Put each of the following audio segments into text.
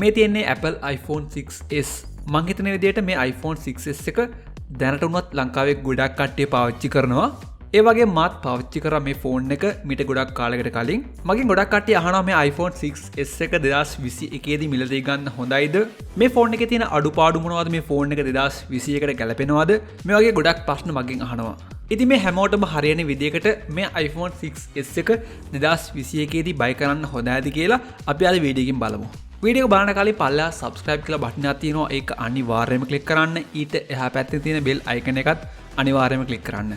මේ තියෙන්නේ Apple iPhone 6s. මං හිතන විදිහට මේ iPhone 6s එක දැනට උනත් ලංකාවේ ගොඩක් කට්ටිය පාවිච්චි කරනවා. ඒ වගේ මාත් පාවිච්චි කරා මේ ෆෝන් එක මීට ගොඩක් කාලයකට කලින්. මගෙන් ගොඩක් කට්ටිය අහනවා මේ iPhone 6s එක 2021 දී මිලදී ගන්න හොඳයිද? මේ ෆෝන් එකේ තියෙන අඩුපාඩු මොනවද? මේ ෆෝන් එක 2021කට ගැලපෙනවද? මේ වගේ ගොඩක් ප්‍රශ්න මගෙන් අහනවා. ඉතින් මේ හැමෝටම හරියන විදිහකට මේ iPhone 6s එක 2021 දී බයි කරන්න හොඳයිද කියලා අපි අද වීඩියෝ එකකින් බලමු. වීඩියෝ එක බලන කලින් පල්ලා subscribe කියලා බටන් එකක් තියෙනවා. ඒක අනිවාර්යයෙන්ම click කරන්න. ඊට එහා පැත්තේ තියෙන bell icon එකත් අනිවාර්යයෙන්ම click කරන්න.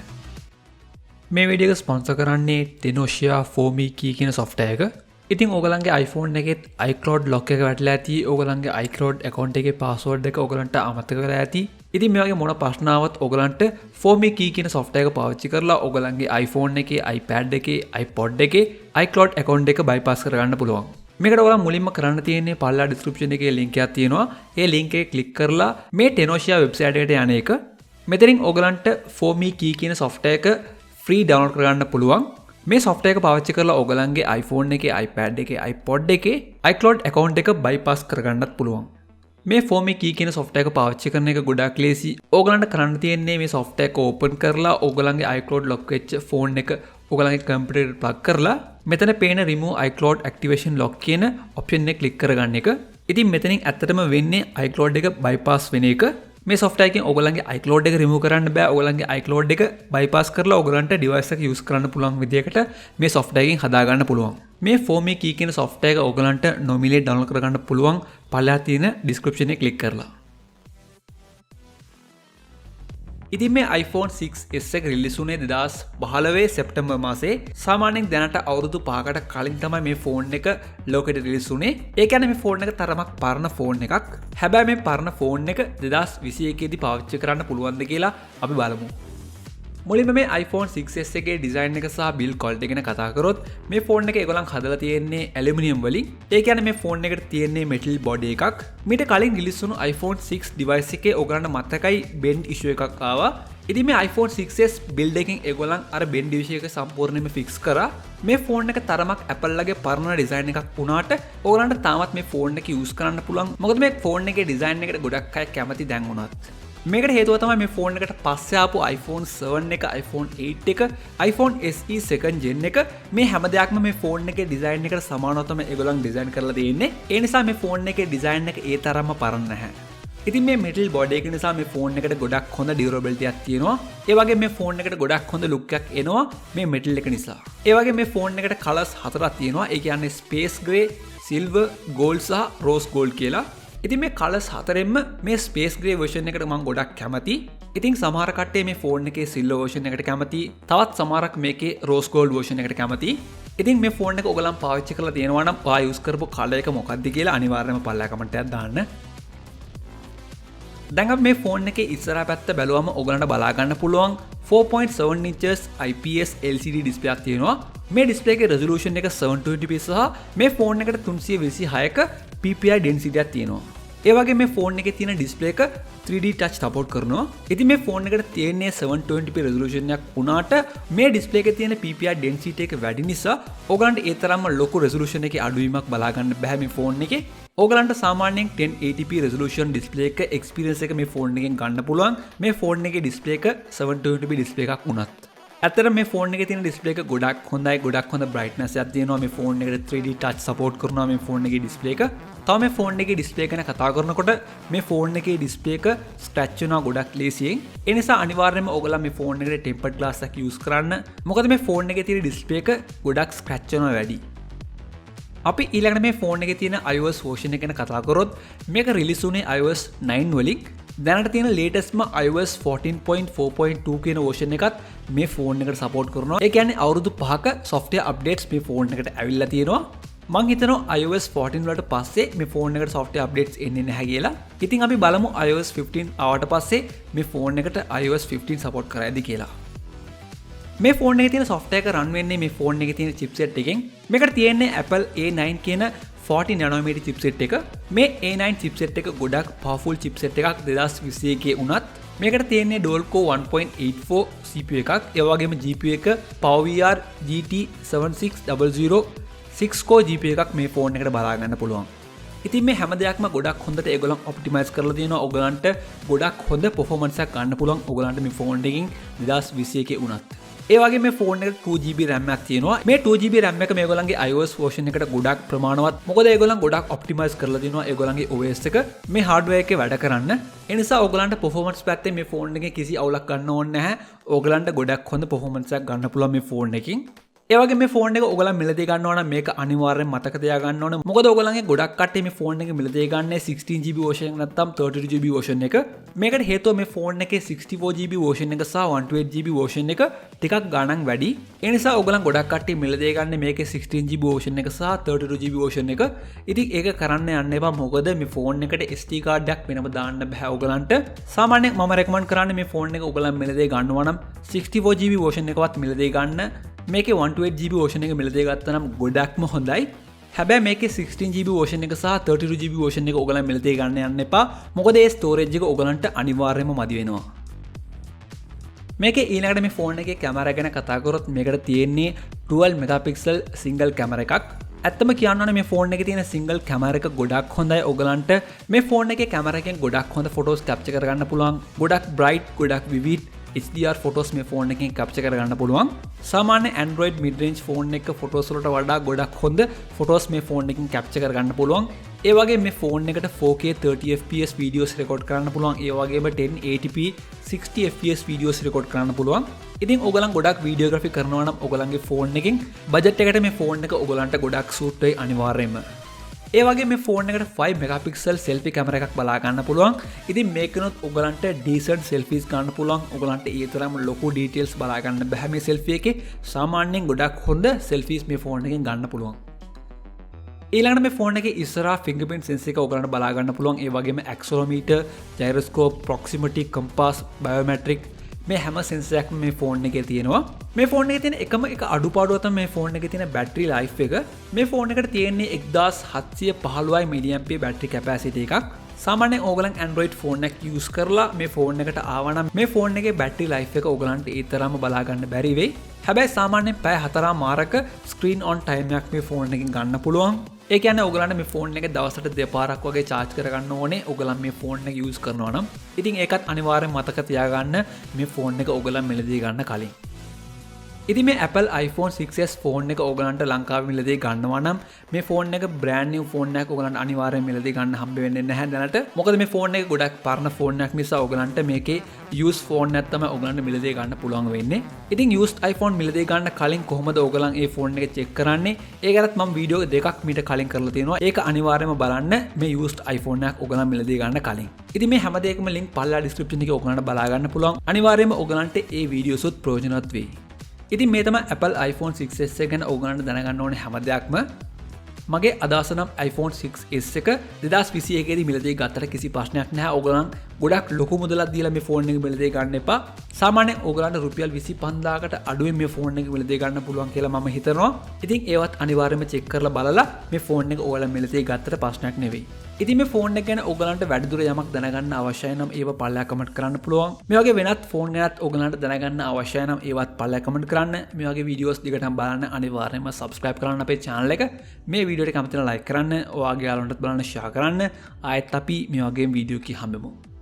මේ වීඩියෝ එක ස්පොන්සර් කරන්නේ Tenorshare for me key කියන software එක. ඉතින් ඕගලන්ගේ iPhone එකෙත් iCloud lock එක වැටලා ඇති. ඕගලන්ගේ iCloud account එකේ password එක ඕගලන්ට අමතක කරලා ඇති. ඉතින් මේ වගේ මොන ප්‍රශ්න ආවත් ඕගලන්ට for me key කියන software එක පාවිච්චි කරලා ඕගලන්ගේ iPhone එකේ, iPad එකේ, iPod එකේ iCloud account එක bypass කරගන්න පුළුවන්. මේකට ඔයාලා මුලින්ම කරන්න තියෙන්නේ පල්ලා description එකේ link එකක් තියෙනවා. ඒ link එක click කරලා මේ Tenorshare website එකට යන එක. මෙතනින් ඕගලන්ට for me key කියන software එක free download කරගන්න පුළුවන්. මේ software එක පාවිච්චි කරලා ඕගලන්ගේ iPhone එකේ, iPad එකේ, iPod එකේ iCloud account එක bypass කරගන්නත් පුළුවන්. මේ for me key කියන software එක පාවිච්චි කරන එක ගොඩාක් ලේසි. ඕගලන්ට කරන්න තියෙන්නේ මේ software එක open කරලා ඕගලන්ගේ iCloud lock වෙච්ච phone එක ඕගලන්ගේ computer එකට plug කරලා මෙතන පේන remove iCloud activation lock කියන option එක click කරගන්න එක. ඉතින් මෙතනින් ඇත්තටම වෙන්නේ iCloud එක bypass වෙන එක. මේ software එකෙන් ඕගලන්ගේ iCloud එක remove කරන්න බෑ. ඕගලන්ගේ iCloud එක bypass කරලා ඕගලන්ට device එක use කරන්න පුළුවන් විදිහකට මේ software එකෙන් හදා ගන්න පුළුවන්. මේ for me key කියන software එක ඕගලන්ට nominally download කරගන්න පුළුවන්. පල්ලා තියෙන description එක click කරලා. ඉතින් මේ iPhone 6s එක රිලීස් වුණේ 2015 සැප්තැම්බර් මාසේ. සාමාන්‍යයෙන් දැනට අවුරුදු 5කට කලින් තමයි මේ ෆෝන් එක ලෝකෙට රිලීස් වුණේ. ඒ කියන්නේ මේ ෆෝන් එක තරමක් පරණ ෆෝන් එකක්. හැබැයි මේ පරණ ෆෝන් එක 2021 දී පාවිච්චි කරන්න පුළුවන්ද කියලා අපි බලමු. මුලින්ම මේ iPhone 6s එකේ ඩිසයින් එක සහ බිල්ඩ් ක්වොලිටි ගැන කතා කරොත් මේ ෆෝන් එක ඒගොල්ලන් හදලා තියෙන්නේ ඇලුමිනියම් වලින්. ඒ කියන්නේ මේ ෆෝන් එකට තියෙන්නේ මෙටල් බොඩි එකක්. මීට කලින් රිලීස් වුණු iPhone 6 device එකේ ඕගලන්ට මතකයි bend issue එකක් ආවා. ඉතින් මේ iPhone 6s build එකෙන් ඒගොල්ලන් අර bend issue එක සම්පූර්ණයෙන්ම fix කරා. මේ ෆෝන් එක තරමක් Apple ලගේ පරණ ඩිසයින් එකක් වුණාට ඕගලන්ට තාමත් මේ ෆෝන් එක use කරන්න පුළුවන්. මොකද මේ ෆෝන් එකේ ඩිසයින් එකට ගොඩක් අය කැමති දැන් වුණත්. මේකට හේතුව තමයි මේ ෆෝන් එකට පස්සේ ආපු iPhone 7 එක, iPhone 8 එක, iPhone SE second gen එක මේ හැම දෙයක්ම මේ ෆෝන් එකේ ඩිසයින් එකට සමානව තමයි ඒගොල්ලන් ඩිසයින් කරලා තියෙන්නේ. ඒ නිසා මේ ෆෝන් එකේ ඩිසයින් එක ඒ තරම්ම පරණ නැහැ. ඉතින් මේ metal body එක නිසා මේ ෆෝන් එකට ගොඩක් හොඳ durability එකක් තියෙනවා. ඒ වගේ මේ ෆෝන් එකට ගොඩක් හොඳ look එකක් එනවා මේ metal එක නිසා. ඒ වගේ මේ ෆෝන් එකට colors හතරක් තියෙනවා. ඒ කියන්නේ space gray, silver, gold සහ rose gold කියලා. ඉතින් මේ කලර්ස් හතරෙන්ම මේ ස්පේස් ග්‍රේ version එකට මම ගොඩක් කැමතියි. ඉතින් සමහර කට්ටිය මේ ෆෝන් එකේ සිල්වර් version එකට කැමතියි. තවත් සමහරක් මේකේ රෝස් ගෝල්ඩ් version එකට කැමතියි. ඉතින් මේ ෆෝන් එක ඔයගලන් පාවිච්චි කරලා තියෙනවා නම් ඔයා යූස් කරපු කලර් එක මොකක්ද කියලා අනිවාර්යයෙන්ම පල්ලා කමෙන්ට් එකක් දාන්න. දැන් අපි මේ ෆෝන් එකේ ඉස්සරහා පැත්ත බැලුවම ඔයගලන්ට බලා ගන්න පුළුවන් 4.7 inches IPS LCD display එකක් තියෙනවා. මේ display එකේ resolution එක 720p සහ මේ ෆෝන් එකට 326ක PPI density එකක් තියෙනවා. ඒ වගේ මේ ෆෝන් එකේ තියෙන display එක 3D touch support කරනවා. ඉතින් මේ ෆෝන් එකට තියෙන්නේ 720p resolution එකක් වුණාට මේ display එකේ තියෙන PPI density එක වැඩි නිසා ඔයගලන්ට ඒ තරම්ම ලොකු resolution එකේ අඩුවීමක් බලා ගන්න බෑ මේ ෆෝන් එකේ. ඔයගලන්ට සාමාන්‍යයෙන් 1080p resolution display එක experience එක මේ ෆෝන් එකෙන් ගන්න පුළුවන්. මේ ෆෝන් එකේ display එක 720p display එකක් වුණත්. ඇත්තට මේ ෆෝන් එකේ තියෙන display එක ගොඩක් හොඳයි. ගොඩක් හොඳ brightness එකක් තියෙනවා. මේ ෆෝන් එකට 3D touch support කරනවා මේ ෆෝන් එකේ display එක. තව මේ ෆෝන් එකේ display ගැන කතා කරනකොට මේ ෆෝන් එකේ display එක scratch වෙනවා ගොඩක් ලේසියෙන්. ඒ නිසා අනිවාර්යයෙන්ම ඔයගොල්ලෝ මේ ෆෝන් එකට tempered glass එකක් use කරන්න. මොකද මේ ෆෝන් එකේ තියෙන display එක ගොඩක් scratch වෙනවා වැඩි. අපි ඊළඟට මේ ෆෝන් එකේ තියෙන iOS version එක ගැන කතා කරොත් මේක රිලීස් වුණේ iOS 9 වලින්. දැනට තියෙන latestම iOS 14.4.2 කියන version එකත් මේ ෆෝන් එකට support කරනවා. ඒ කියන්නේ අවුරුදු 5ක software updates මේ ෆෝන් එකට ඇවිල්ලා තියෙනවා. මං හිතනවා iOS 14 වලට පස්සේ මේ ෆෝන් එකට software updates එන්නේ නැහැ කියලා. ඉතින් අපි බලමු iOS 15 ආවට පස්සේ මේ ෆෝන් එකට iOS 15 support කරයිද කියලා. මේ ෆෝන් එකේ තියෙන software එක run වෙන්නේ මේ ෆෝන් එකේ තියෙන chipset එකෙන්. මේකට තියෙන්නේ Apple A9 කියන 40 nanometer chipset එක. මේ A9 chipset එක ගොඩක් powerful chipset එකක් 2021 උනත් මේකට තියෙන්නේ dual core 1.84 CPU එකක්. ඒ වගේම GPU එක PowerVR GT7600 6 core GPU එකක් මේ ෆෝන් එකට බලා ගන්න පුළුවන්. ඉතින් මේ හැම දෙයක්ම ගොඩක් හොඳට ඒගොල්ලන් ඔප්ටිමයිස් කරලා තියෙනවා. ඔයගලන්ට ගොඩක් හොඳ performance එකක් ගන්න පුළුවන් ඔයගලන්ට මේ ෆෝන් එකකින් 2021 උනත්. ඒ වගේ මේ ෆෝන් එකට 2GB RAM එකක් තියෙනවා. මේ 2GB RAM එක මේගොල්ලන්ගේ iOS version එකට ගොඩක් ප්‍රමාණවත්. මොකද ඒගොල්ලන් ගොඩක් ඔප්ටිමයිස් කරලා තියෙනවා ඒගොල්ලන්ගේ OS එක මේ hardware එකේ වැඩ කරන්න. ඒ නිසා ඔයගලන්ට performance පැත්තේ මේ ෆෝන් එකේ කිසි අවුලක් ගන්න ඕනේ නැහැ. ඔයගලන්ට ගොඩක් හොඳ performance එකක් ගන්න පුළුවන් මේ ෆෝන් එකකින්. ඒ වගේ මේ ෆෝන් එක ඔයගලන් මිලදී ගන්නවා නම් මේක අනිවාර්යෙන් මතක තියාගන්න ඕනේ. මොකද ඔයගලන්ගේ ගොඩක් කට්ටිය මේ ෆෝන් එක මිලදී ගන්නේ 16GB version එක නැත්නම් 32GB version එක. මේකට හේතුව මේ ෆෝන් එකේ 64GB version එක සහ 128GB version එක ටිකක් ගණන් වැඩි. ඒ නිසා ඔයගලන් ගොඩක් කට්ටිය මිලදී ගන්නේ මේකේ 16GB version එක සහ 32GB version එක. ඉතින් ඒක කරන්න යන්න එපා. මොකද මේ ෆෝන් එකට SD card එකක් වෙනම දාන්න බෑ ඔයගලන්ට. සාමාන්‍යයෙන් මම රෙකමන්ඩ් කරන්නේ මේ ෆෝන් එක ඔයගලන් මිලදී ගන්නවා නම් 64GB version එකවත් මිලදී ගන්න. මේකේ 128GB version එක මිලදී ගත්තා නම් ගොඩක්ම හොඳයි. හැබැයි මේකේ 16GB version එක සහ 32GB version එක ඔයගලන් මිලදී ගන්න යන්න එපා. මොකද ඒ storage එක ඔයගලන්ට අනිවාර්යයෙන්ම මදි වෙනවා. මේකේ ඊළඟට මේ ෆෝන් එකේ කැමරා ගැන කතා කරොත් මේකට තියෙන්නේ 12 megapixel single camera එකක්. ඇත්තම කියන්න ඕනේ මේ ෆෝන් එකේ තියෙන single camera එක ගොඩක් හොඳයි. ඔයගලන්ට මේ ෆෝන් එකේ කැමරා එකෙන් ගොඩක් හොඳ photos capture කරගන්න පුළුවන්. ගොඩක් bright, ගොඩක් vivid HDR photos මේ ෆෝන් එකෙන් capture කරගන්න පුළුවන්. සාමාන්‍ය Android mid range ෆෝන් එක photos වලට වඩා ගොඩක් හොඳ photos මේ ෆෝන් එකෙන් capture කරගන්න පුළුවන්. ඒ වගේ මේ ෆෝන් එකට 4K 30fps videos record කරන්න පුළුවන්. ඒ වගේම 1080p 60fps videos record කරන්න පුළුවන්. ඉතින් ඔයගලන් ගොඩක් videography කරනවා නම් ඔයගලන්ගේ ෆෝන් එකෙන් budget එකට මේ ෆෝන් එක ඔයගලන්ට ගොඩක් suit වෙයි අනිවාර්යයෙන්ම. ඒ වගේ මේ ෆෝන් එකට 5 megapixel selfie camera එකක් බලා ගන්න පුළුවන්. ඉතින් මේකනොත් ඔයගලන්ට decent selfies ගන්න පුළුවන්. ඔයගලන්ට ඒ තරම් ලොකු details බලා ගන්න බෑ මේ selfie එකේ. සාමාන්‍යයෙන් ගොඩක් හොඳ selfies මේ ෆෝන් එකෙන් ගන්න පුළුවන්. ඊළඟට මේ ෆෝන් එකේ ඉස්සරහා fingerprint sensor එක ඔයගලන්ට බලා ගන්න පුළුවන්. ඒ වගේම accelerometer, gyroscope, proximity, compass, biometric මේ හැම sensor එකක්ම මේ ෆෝන් එකේ තියෙනවා. මේ ෆෝන් එකේ තියෙන එකම එක අඩුපාඩුව තමයි මේ ෆෝන් එකේ තියෙන battery life එක. මේ ෆෝන් එකට තියෙන්නේ 1715 mAh battery capacity එකක්. සාමාන්‍යයෙන් ඕගලන් Android ෆෝන් එකක් use කරලා මේ ෆෝන් එකට ආවා නම් මේ ෆෝන් එකේ battery life එක ඕගලන්ට ඒ තරම්ම බලා ගන්න බැරි වෙයි. හැබැයි සාමාන්‍යයෙන් පැය 4 මාරක screen on time එකක් මේ ෆෝන් එකෙන් ගන්න පුළුවන්. ඒ කියන්නේ ඔයගලන්ට මේ ෆෝන් එක දවසට දෙපාරක් වගේ charge කරගන්න ඕනේ ඔයගලන් මේ ෆෝන් එක use කරනවා නම්. ඉතින් ඒකත් අනිවාර්යෙන් මතක තියාගන්න මේ ෆෝන් එක ඔයගලන් මිලදී ගන්න කලින්. ඉතින් මේ Apple iPhone 6s ෆෝන් එක ඔයගලන්ට ලංකාවේ මිලදී ගන්නවා නම් මේ ෆෝන් එක brand new ෆෝන් එකක් ඔයගලන්ට අනිවාර්යෙන් මිලදී ගන්න හම්බ වෙන්නේ නැහැ දැනට. මොකද මේ ෆෝන් එක ගොඩක් පරණ ෆෝන් එකක් නිසා ඔයගලන්ට මේකේ used ෆෝන් එකක් තමයි ඔයගලන්ට මිලදී ගන්න පුළුවන් වෙන්නේ. ඉතින් used iPhone මිලදී ගන්න කලින් කොහොමද ඔයගලන් මේ ෆෝන් එක check කරන්නේ? ඒ ගැනත් මම වීඩියෝ දෙකක් මීට කලින් කරලා තියෙනවා. ඒක අනිවාර්යයෙන්ම බලන්න මේ used iPhone එකක් ඔයගලන් මිලදී ගන්න කලින්. ඉතින් මේ හැම දෙයකම link පල්ලා description එකේ ඔයගලන්ට බලා ගන්න පුළුවන්. අනිවාර්යයෙන්ම ඔයගලන්ට මේ වීඩියෝස් උත් ප්‍රයෝජනවත් වෙයි. ඉතින් මේ තමයි Apple iPhone 6s එක ගැන ඔයගලන්ට දැනගන්න ඕනේ හැම දෙයක්ම. මගේ අදහස නම් iPhone 6s එක 2021 දී මිලදී ගත්තට කිසි ප්‍රශ්නයක් නැහැ. ඔයගලන් ගොඩක් ලොකු මුදලක් දීලා මේ ෆෝන් එක මිලදී ගන්න එපා. සාමාන්‍යයෙන් ඔයගලන්ට රුපියල් 25000කට අඩුවෙන් මේ ෆෝන් එක මිලදී ගන්න පුළුවන් කියලා මම හිතනවා. ඉතින් ඒවත් අනිවාර්යයෙන්ම චෙක් කරලා බලලා මේ ෆෝන් එක ඔයාලා මිලදී ගත්තට ප්‍රශ්නයක් නෙවෙයි. ඉතින් මේ ෆෝන් එක ගැන ඔයගලන්ට වැඩිදුර යමක් දැනගන්න අවශ්‍යයි නම් ඒව පල්ලෙහා කමෙන්ට් කරන්න පුළුවන්. මේ වගේ වෙනත් ෆෝන් ගැනත් ඔයගලන්ට දැනගන්න අවශ්‍යයි නම් ඒවත් පල්ලෙහා කමෙන්ට් කරන්න. මේ වගේ වීඩියෝස් දිගටම බලන්න අනිවාර්යයෙන්ම subscribe කරන්න අපේ channel එක. මේ වීඩියෝ එක කැමති නම් like කරන්න, ඔයාගේ යාළුවන්ටත් බලන්න share කරන්න. ආයෙත් අපි මේ වගේ වීඩියෝ කි හම්බෙමු.